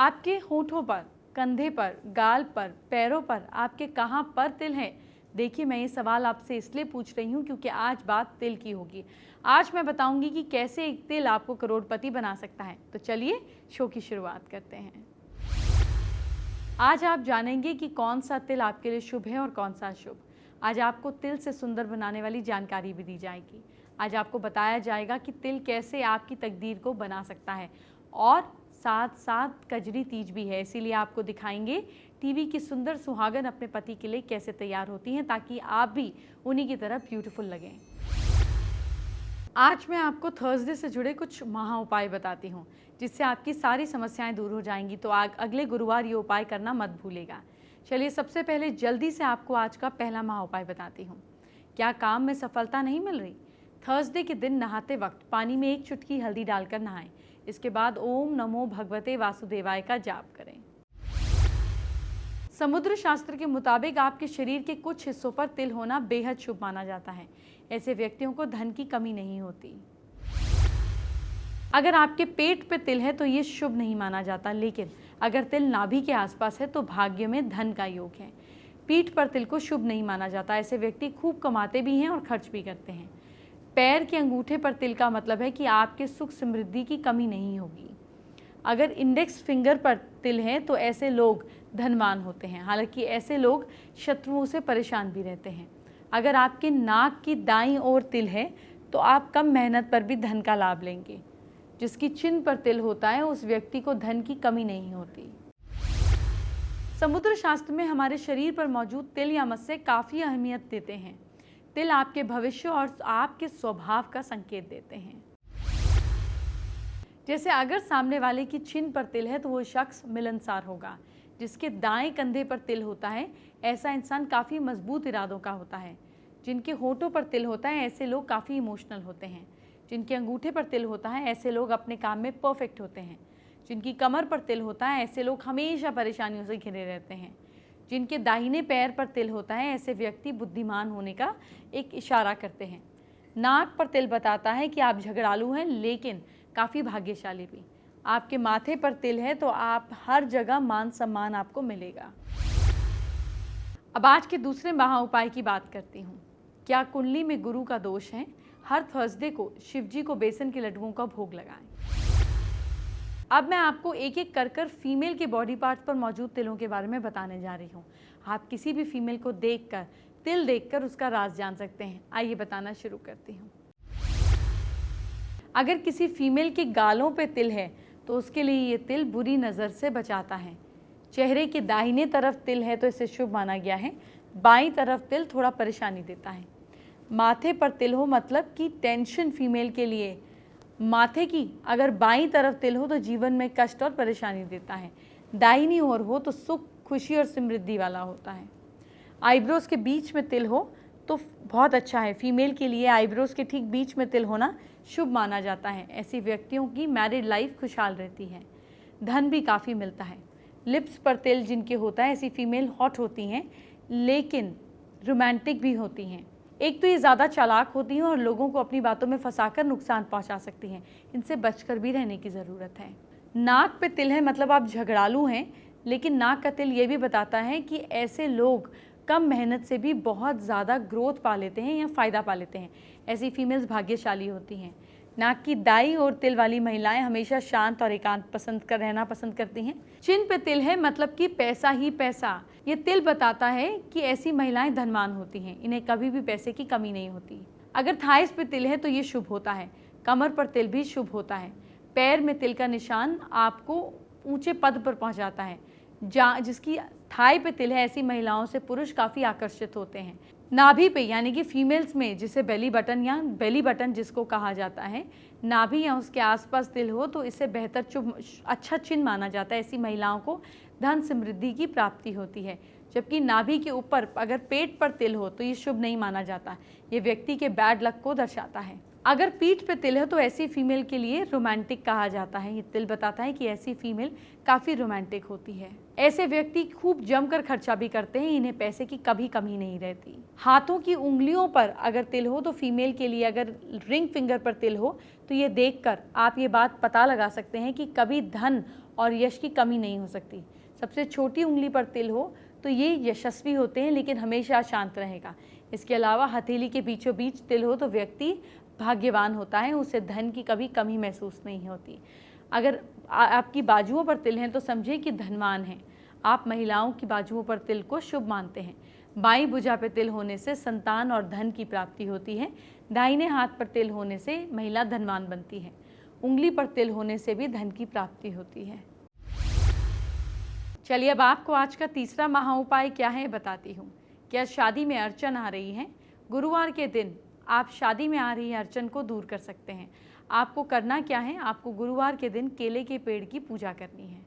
आपके होठों पर, कंधे पर, गाल पर, पैरों पर, आपके कहाँ पर तिल हैं? देखिए, मैं ये सवाल आपसे इसलिए पूछ रही हूँ क्योंकि आज बात तिल की होगी। आज मैं बताऊंगी कि कैसे एक तिल आपको करोड़पति बना सकता है। तो चलिए शो की शुरुआत करते हैं। आज आप जानेंगे कि कौन सा तिल आपके लिए शुभ है और कौन सा अशुभ। आज आपको तिल से सुंदर बनाने वाली जानकारी भी दी जाएगी। आज आपको बताया जाएगा कि तिल कैसे आपकी तकदीर को बना सकता है और साथ साथ कजरी तीज भी है, इसीलिए आपको दिखाएंगे टीवी की सुंदर सुहागन अपने पति के लिए कैसे तैयार होती हैं ताकि आप भी उन्हीं की तरह ब्यूटीफुल लगें। आज मैं आपको थर्सडे से जुड़े कुछ महा उपाय बताती हूँ जिससे आपकी सारी समस्याएं दूर हो जाएंगी। तो अगले गुरुवार ये उपाय करना मत भूलेगा। चलिए सबसे पहले जल्दी से आपको आज का पहला महा उपाय बताती हूँ। क्या काम में सफलता नहीं मिल रही? थर्सडे के दिन नहाते वक्त पानी में 1 चुटकी हल्दी डालकर नहाएं। इसके बाद ओम नमो भगवते वासुदेवाय का जाप करें। समुद्र शास्त्र के मुताबिक आपके शरीर के कुछ हिस्सों पर तिल होना बेहद शुभ माना जाता है। ऐसे व्यक्तियों को धन की कमी नहीं होती। अगर आपके पेट पे तिल है तो ये शुभ नहीं माना जाता, लेकिन अगर तिल नाभि के आसपास है तो भाग्य में धन का योग है। पीठ पर तिल को शुभ नहीं माना जाता। ऐसे व्यक्ति खूब कमाते भी हैं और खर्च भी करते हैं। पैर के अंगूठे पर तिल का मतलब है कि आपके सुख समृद्धि की कमी नहीं होगी। अगर इंडेक्स फिंगर पर तिल है तो ऐसे लोग धनवान होते हैं, हालांकि ऐसे लोग शत्रुओं से परेशान भी रहते हैं। अगर आपके नाक की दाईं ओर तिल है तो आप कम मेहनत पर भी धन का लाभ लेंगे। जिसकी चिन्ह पर तिल होता है उस व्यक्ति को धन की कमी नहीं होती। समुद्र शास्त्र में हमारे शरीर पर मौजूद तिल या मस्से काफ़ी अहमियत देते हैं। तिल आपके भविष्य और आपके स्वभाव का संकेत देते हैं। जैसे अगर सामने वाले की चिन्ह पर तिल है तो वो शख्स मिलनसार होगा। जिसके दाएं कंधे पर तिल होता है ऐसा इंसान काफ़ी मजबूत इरादों का होता है। जिनके होठों पर तिल होता है ऐसे लोग काफ़ी इमोशनल होते हैं। जिनके अंगूठे पर तिल होता है ऐसे लोग अपने काम में परफेक्ट होते हैं। जिनकी कमर पर तिल होता है ऐसे लोग हमेशा परेशानियों से घिरे रहते हैं। जिनके दाहिने पैर पर तिल होता है ऐसे व्यक्ति बुद्धिमान होने का एक इशारा करते हैं। नाक पर तिल बताता है कि आप झगड़ालू हैं लेकिन काफ़ी भाग्यशाली भी। आपके माथे पर तिल है तो आप हर जगह मान सम्मान आपको मिलेगा। अब आज के दूसरे महा उपाय की बात करती हूँ। क्या कुंडली में गुरु का दोष है? हर थर्सडे को शिव जी को बेसन के लड्डुओं का भोग लगाएं। अब मैं आपको एक एक कर फीमेल के बॉडी पार्ट्स पर मौजूद तिलों के बारे में बताने जा रही हूँ। आप किसी भी फीमेल को देखकर, तिल देखकर उसका राज जान सकते हैं। आइए बताना शुरू करती हूँ। अगर किसी फीमेल के गालों पे तिल है तो उसके लिए ये तिल बुरी नज़र से बचाता है। चेहरे के दाहिने तरफ तिल है तो इसे शुभ माना गया है। बाईं तरफ तिल थोड़ा परेशानी देता है। माथे पर तिल हो मतलब कि टेंशन फीमेल के लिए। माथे की अगर बाईं तरफ तिल हो तो जीवन में कष्ट और परेशानी देता है। दाहिनी ओर हो तो सुख, खुशी और समृद्धि वाला होता है। आईब्रोज के बीच में तिल हो तो बहुत अच्छा है। फीमेल के लिए आईब्रोज के ठीक बीच में तिल होना शुभ माना जाता है। ऐसे व्यक्तियों की मैरिड लाइफ खुशहाल रहती है। धन भी काफ़ी मिलता है। लिप्स पर तिल जिनके होता है ऐसी फीमेल हॉट होती हैं लेकिन रोमांटिक भी होती हैं। एक तो ये ज़्यादा चालाक होती हैं और लोगों को अपनी बातों में फंसाकर नुकसान पहुंचा सकती हैं। इनसे बचकर भी रहने की ज़रूरत है। नाक पे तिल है मतलब आप झगड़ालू हैं, लेकिन नाक का तिल ये भी बताता है कि ऐसे लोग कम मेहनत से भी बहुत ज़्यादा ग्रोथ पा लेते हैं या फ़ायदा पा लेते हैं। ऐसी फीमेल्स भाग्यशाली होती हैं। नाक की दाईं ओर तिल वाली महिलाएं हमेशा शांत और एकांत रहना पसंद करती हैं। चिन्ह पे तिल है मतलब कि पैसा ही पैसा। ये तिल बताता है कि ऐसी महिलाएं धनवान होती हैं। इन्हें कभी भी पैसे की कमी नहीं होती। अगर थाइस पे तिल है तो ये शुभ होता है। कमर पर तिल भी शुभ होता है। पैर में तिल का निशान आपको ऊंचे पद पर पहुंचाता है। जिसकी थाई पे तिल है ऐसी महिलाओं से पुरुष काफ़ी आकर्षित होते हैं। नाभि पे यानी कि फीमेल्स में जिसे बेली बटन जिसको कहा जाता है, नाभि या उसके आसपास तिल हो तो इसे बेहतर अच्छा चिन्ह माना जाता है। ऐसी महिलाओं को धन समृद्धि की प्राप्ति होती है। जबकि नाभि के ऊपर अगर पेट पर तिल हो तो ये शुभ नहीं माना जाता। ये व्यक्ति के बैड लक को दर्शाता है। अगर पीठ पे तिल है तो ऐसी फीमेल के लिए रोमांटिक कहा जाता है। ये तिल बताता है कि ऐसी फीमेल काफ़ी रोमांटिक होती है। ऐसे व्यक्ति खूब जमकर खर्चा भी करते हैं। इन्हें पैसे की कभी कमी नहीं रहती। हाथों की उंगलियों पर अगर तिल हो तो फीमेल के लिए अगर रिंग फिंगर पर तिल हो तो ये देखकर आप ये बात पता लगा सकते हैं कि कभी धन और यश की कमी नहीं हो सकती। सबसे छोटी उंगली पर तिल हो तो ये यशस्वी होते हैं लेकिन हमेशा शांत रहेगा। इसके अलावा हथेली के बीचों बीच तिल हो तो व्यक्ति भाग्यवान होता है, उसे धन की कभी कमी महसूस नहीं होती। अगर आपकी बाजुओं पर तिल हैं तो समझिए कि धनवान हैं। आप महिलाओं की बाजुओं पर तिल को शुभ मानते हैं। बाईं भुजा पर तिल होने से संतान और धन की प्राप्ति होती है। दाहिने हाथ पर तिल होने से महिला धनवान बनती है। उंगली पर तिल होने से भी धन की प्राप्ति होती है। चलिए अब आपको आज का तीसरा महा उपाय क्या है बताती हूँ। क्या शादी में अड़चन आ रही है? गुरुवार के दिन आप शादी में आ रही अड़चन को दूर कर सकते हैं। आपको करना क्या है? आपको गुरुवार के दिन केले के पेड़ की पूजा करनी है।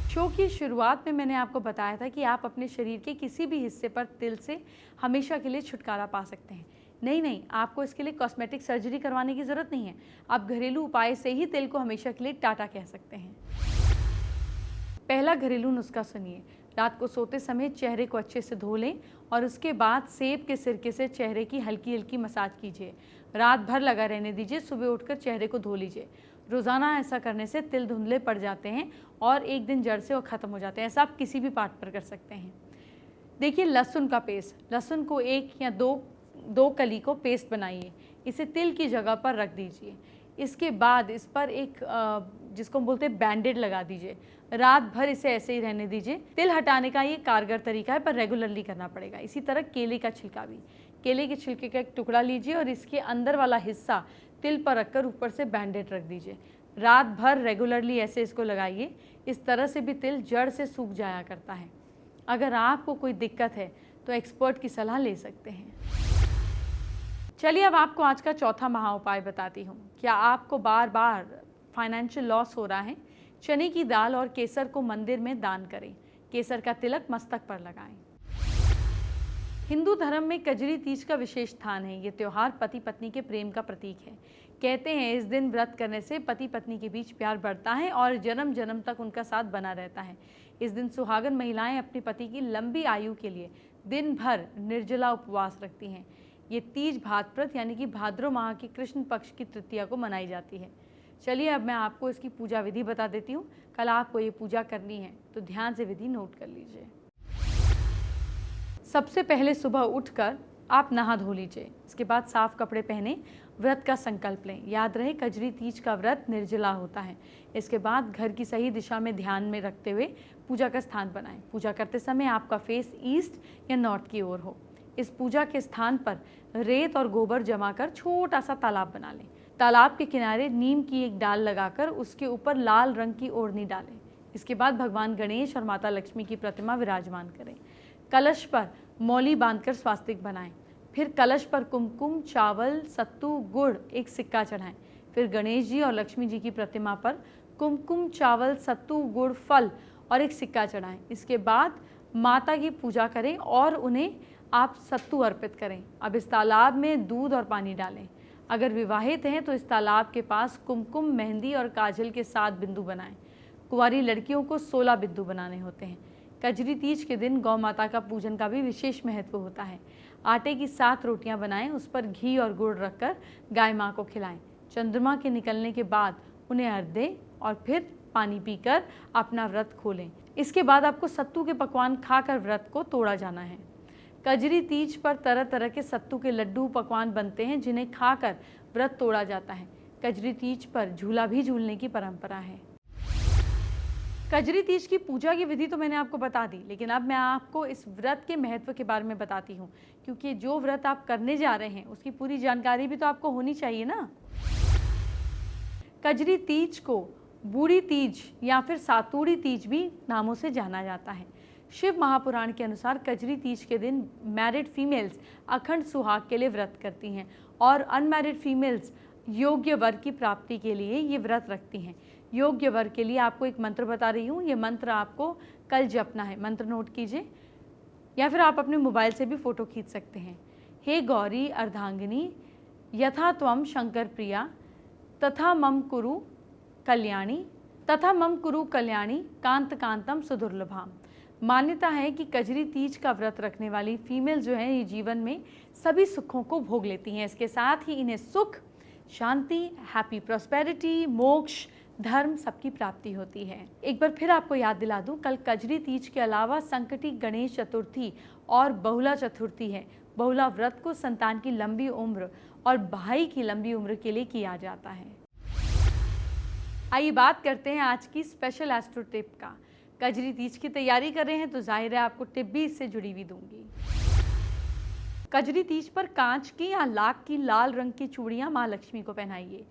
शो की शुरुआत में मैंने आपको बताया था कि आप अपने शरीर के किसी भी हिस्से पर तिल से हमेशा के लिए छुटकारा पा सकते हैं। नहीं, आपको इसके लिए कॉस्मेटिक सर्जरी करवाने की ज़रूरत नहीं है। आप घरेलू उपाय से ही तिल को हमेशा के लिए टाटा कह सकते हैं। पहला घरेलू नुस्खा सुनिए। रात को सोते समय चेहरे को अच्छे से धो लें और उसके बाद सेब के सिरके से चेहरे की हल्की हल्की मसाज कीजिए। रात भर लगा रहने दीजिए, सुबह उठकर चेहरे को धो लीजिए। रोज़ाना ऐसा करने से तिल धुंधले पड़ जाते हैं और एक दिन जड़ से वो ख़त्म हो जाते हैं। ऐसा आप किसी भी पार्ट पर कर सकते हैं। देखिए, लहसुन का पेस्ट, लहसुन को 1 या 2 कली को पेस्ट बनाइए, इसे तिल की जगह पर रख दीजिए। इसके बाद इस पर एक जिसको हम बोलते हैं बैंडेड लगा दीजिए। रात भर इसे ऐसे ही रहने दीजिए। तिल हटाने का ये कारगर तरीका है, पर रेगुलरली करना पड़ेगा। इसी तरह केले का छिलका भी, केले के छिलके का एक टुकड़ा लीजिए और इसके अंदर वाला हिस्सा तिल पर रखकर ऊपर से बैंडेड रख दीजिए। रात भर रेगुलरली ऐसे इसको लगाइए। इस तरह से भी तिल जड़ से सूख जाया करता है। अगर आपको कोई दिक्कत है तो एक्सपर्ट की सलाह ले सकते हैं। चलिए अब आपको आज का चौथा महा उपाय बताती हूँ। क्या आपको बार बार फाइनेंशियल लॉस हो रहा है? चने की दाल और केसर को मंदिर में दान करें। केसर का तिलक मस्तक पर लगाएं। हिंदू धर्म में कजरी तीज का विशेष स्थान है। ये त्योहार पति पत्नी के प्रेम का प्रतीक है। कहते हैं इस दिन व्रत करने से पति पत्नी के बीच प्यार बढ़ता है और जन्म जन्म तक उनका साथ बना रहता है। इस दिन सुहागन महिलाएं अपने पति की लंबी आयु के लिए दिन भर निर्जला उपवास रखती हैं। ये तीज भाद्रपद यानी कि भाद्रो माह की कृष्ण पक्ष की तृतीया को मनाई जाती है। चलिए अब मैं आपको इसकी पूजा विधि बता देती हूँ। कल आपको ये पूजा करनी है तो ध्यान से विधि नोट कर लीजिए। सबसे पहले सुबह उठकर आप नहा धो लीजिए। इसके बाद साफ कपड़े पहने व्रत का संकल्प लें। याद रहे कजरी तीज का व्रत निर्जला होता है। इसके बाद घर की सही दिशा में ध्यान में रखते हुए पूजा का स्थान बनाएं। पूजा करते समय आपका फेस ईस्ट या नॉर्थ की ओर हो। इस पूजा के स्थान पर रेत और गोबर जमा कर छोटा सा तालाब बना लें। तालाब के किनारे नीम की एक डाल लगाकर उसके ऊपर लाल रंग की ओढ़नी डालें। इसके बाद भगवान गणेश और माता लक्ष्मी की प्रतिमा विराजमान करें। कलश पर मौली बांधकर स्वास्तिक बनाएं। फिर कलश पर कुमकुम, चावल, सत्तू, गुड़ एक सिक्का चढ़ाएं। फिर गणेश जी और लक्ष्मी जी की प्रतिमा पर कुमकुम, चावल, सत्तू, गुड़, फल और एक सिक्का चढ़ाएं। इसके बाद माता की पूजा करें और उन्हें आप सत्तू अर्पित करें। अब इस तालाब में दूध और पानी डालें। अगर विवाहित हैं तो इस तालाब के पास कुमकुम, मेहंदी और काजल के 7 बिंदु बनाएं। कुंवारी लड़कियों को 16 बिंदु बनाने होते हैं। कजरी तीज के दिन गौ माता का पूजन का भी विशेष महत्व होता है। आटे की 7 रोटियां बनाएं, उस पर घी और गुड़ रखकर गाय माँ को खिलाएं। चंद्रमा के निकलने के बाद उन्हें अर्घ्य दें और फिर पानी पीकर अपना व्रत खोलें। इसके बाद आपको सत्तू के पकवान खाकर व्रत को तोड़ा जाना है। कजरी तीज पर तरह तरह के सत्तू के लड्डू पकवान बनते हैं जिन्हें खाकर व्रत तोड़ा जाता है। कजरी तीज पर झूला भी झूलने की परंपरा है। कजरी तीज की पूजा की विधि तो मैंने आपको बता दी, लेकिन अब मैं आपको इस व्रत के महत्व के बारे में बताती हूँ, क्योंकि जो व्रत आप करने जा रहे हैं उसकी पूरी जानकारी भी तो आपको होनी चाहिए ना। कजरी तीज को बूढ़ी तीज या फिर सातूड़ी तीज भी नामों से जाना जाता है। शिव महापुराण के अनुसार कजरी तीज के दिन मैरिड फीमेल्स अखंड सुहाग के लिए व्रत करती हैं और अनमैरिड फीमेल्स योग्य वर की प्राप्ति के लिए ये व्रत रखती हैं। योग्य वर के लिए आपको एक मंत्र बता रही हूँ, ये मंत्र आपको कल जपना है। मंत्र नोट कीजिए या फिर आप अपने मोबाइल से भी फोटो खींच सकते हैं। हे गौरी अर्धांगिनी यथा त्वम शंकर प्रिया तथा मम कुरु कल्याणी कांत कांतम सुदुर्लभाम। मान्यता है कि कजरी तीज का व्रत रखने वाली फीमेल जो है ये जीवन में सभी सुखों को भोग लेती हैं। इसके साथ ही इन्हें सुख, शांति, हैप्पी प्रॉस्पेरिटी, मोक्ष, धर्म सबकी प्राप्ति होती है। एक बार फिर आपको याद दिला दूं, कल कजरी तीज के अलावा संकटी गणेश चतुर्थी और बहुला चतुर्थी है। बहुला व्रत को संतान की लंबी उम्र और भाई की लंबी उम्र के लिए किया जाता है। आइए बात करते हैं आज की स्पेशल एस्ट्रो टिप का। कजरी तीज की तैयारी कर रहे हैं तो जाहिर है आपको टिप भी इससे जुड़ी हुई दूंगी। कजरी तीज पर कांच की या लाख की लाल रंग की चूड़ियां मां लक्ष्मी को पहनाइए।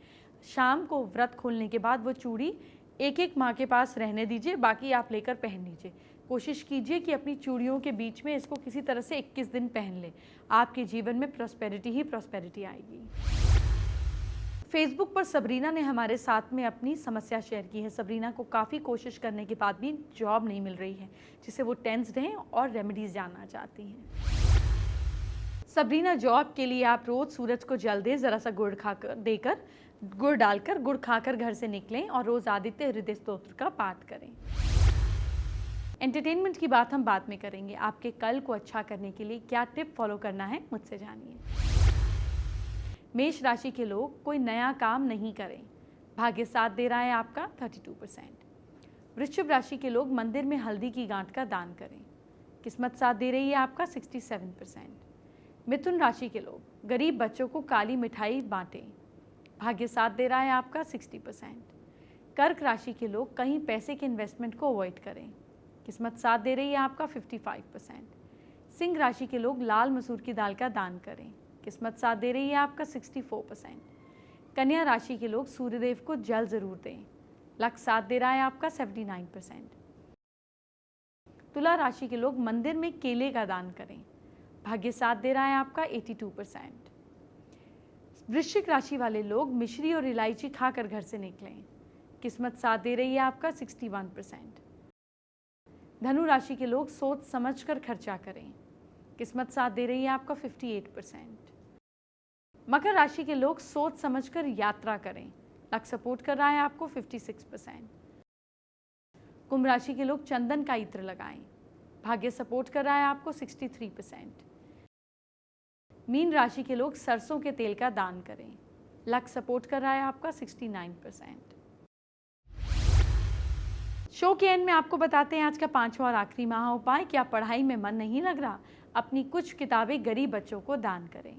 शाम को व्रत खोलने के बाद वो चूड़ी एक माह के पास रहने दीजिए, बाकी आप लेकर पहन लीजिए। कोशिश कीजिए कि अपनी चूड़ियों के बीच में इसको किसी तरह से 21 दिन पहन लें। आपके जीवन में प्रॉस्पेरिटी ही प्रॉस्पेरिटी आएगी। फेसबुक पर सबरीना ने हमारे साथ में अपनी समस्या शेयर की है। सबरीना को काफ़ी कोशिश करने के बाद भी जॉब नहीं मिल रही है, जिससे वो टेंस्ड हैं और रेमेडीज जानना चाहती हैं। सबरीना, जॉब के लिए आप रोज़ सूरज को जल दें, ज़रा सा गुड़ डालकर गुड़ खाकर घर से निकलें और रोज़ आदित्य हृदय स्तोत्र का पाठ करें। एंटरटेनमेंट की बात हम बाद में करेंगे। आपके कल को अच्छा करने के लिए क्या टिप फॉलो करना है, मुझसे जानिए। मेष राशि के लोग कोई नया काम नहीं करें। भाग्य साथ दे रहा है आपका 32%। वृश्चिक राशि के लोग मंदिर में हल्दी की गांठ का दान करें। किस्मत साथ दे रही है आपका 67%। मिथुन राशि के लोग गरीब बच्चों को काली मिठाई बांटें। भाग्य साथ दे रहा है आपका 60%। कर्क राशि के लोग कहीं पैसे के इन्वेस्टमेंट को अवॉइड करें। किस्मत साथ दे रही है आपका 55%। सिंह राशि के लोग लाल मसूर की दाल का दान करें। किस्मत साथ दे रही है आपका 64%। कन्या राशि के लोग सूर्यदेव को जल जरूर दें। लक साथ दे रहा है आपका 79%। तुला राशि के लोग मंदिर में केले का दान करें। भाग्य साथ दे रहा है आपका 82%। वृश्चिक राशि वाले लोग मिश्री और इलायची खाकर घर से निकलें। किस्मत साथ दे रही है आपका 61%। धनु राशि के लोग सोच समझकर खर्चा करें। किस्मत साथ दे रही है आपका 58%। मकर राशि के लोग सोच समझकर यात्रा करें। लक सपोर्ट कर रहा है आपको 56%। कुंभ राशि के लोग चंदन का इत्र लगाएं। भाग्य सपोर्ट कर रहा है आपको 63%। मीन राशि के लोग सरसों के तेल का दान करें। लक सपोर्ट कर रहा है आपका 69%। शो के एंड में आपको बताते हैं आज का 5वां और आखिरी महा उपाय। क्या पढ़ाई में मन नहीं लग रहा? अपनी कुछ किताबें गरीब बच्चों को दान करें।